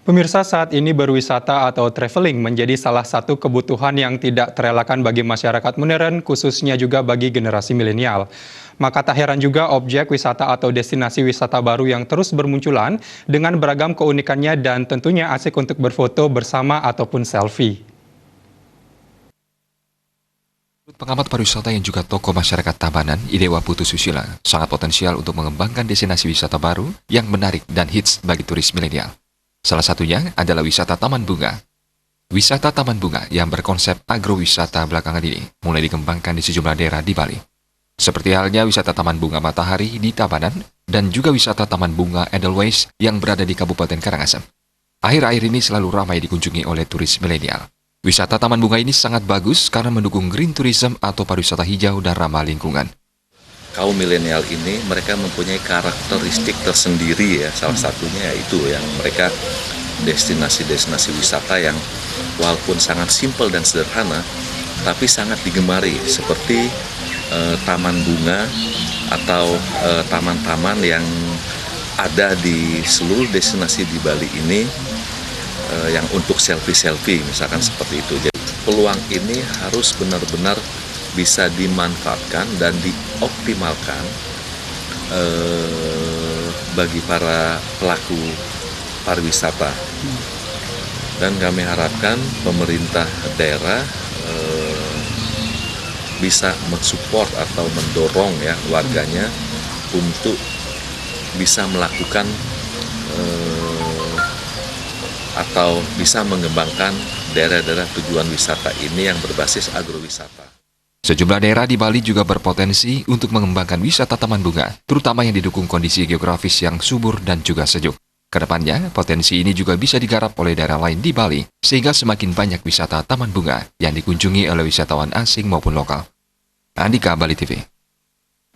Pemirsa, saat ini berwisata atau traveling menjadi salah satu kebutuhan yang tidak terelakkan bagi masyarakat modern, khususnya juga bagi generasi milenial. Maka tak heran juga objek wisata atau destinasi wisata baru yang terus bermunculan dengan beragam keunikannya dan tentunya asik untuk berfoto bersama ataupun selfie. Menurut pengamat pariwisata yang juga tokoh masyarakat Tabanan, Idewa Putu Susila, sangat potensial untuk mengembangkan destinasi wisata baru yang menarik dan hits bagi turis milenial. Salah satunya adalah wisata Taman Bunga. Wisata Taman Bunga yang berkonsep agrowisata belakangan ini mulai dikembangkan di sejumlah daerah di Bali. Seperti halnya wisata Taman Bunga Matahari di Tabanan dan juga wisata Taman Bunga Edelweiss yang berada di Kabupaten Karangasem. Akhir-akhir ini selalu ramai dikunjungi oleh turis milenial. Wisata Taman Bunga ini sangat bagus karena mendukung green tourism atau pariwisata hijau dan ramah lingkungan. Kaum milenial ini mereka mempunyai karakteristik tersendiri ya, salah satunya itu yang mereka destinasi-destinasi wisata yang walaupun sangat simpel dan sederhana tapi sangat digemari seperti taman bunga atau taman-taman yang ada di seluruh destinasi di Bali ini yang untuk selfie-selfie misalkan seperti itu. Jadi peluang ini harus benar-benar bisa dimanfaatkan dan dioptimalkan bagi para pelaku pariwisata. Dan kami harapkan pemerintah daerah bisa mensupport atau mendorong ya warganya untuk bisa melakukan atau bisa mengembangkan daerah-daerah tujuan wisata ini yang berbasis agrowisata. Sejumlah daerah di Bali juga berpotensi untuk mengembangkan wisata taman bunga, terutama yang didukung kondisi geografis yang subur dan juga sejuk. Kedepannya, potensi ini juga bisa digarap oleh daerah lain di Bali, sehingga semakin banyak wisata taman bunga yang dikunjungi oleh wisatawan asing maupun lokal. Andika, Bali TV.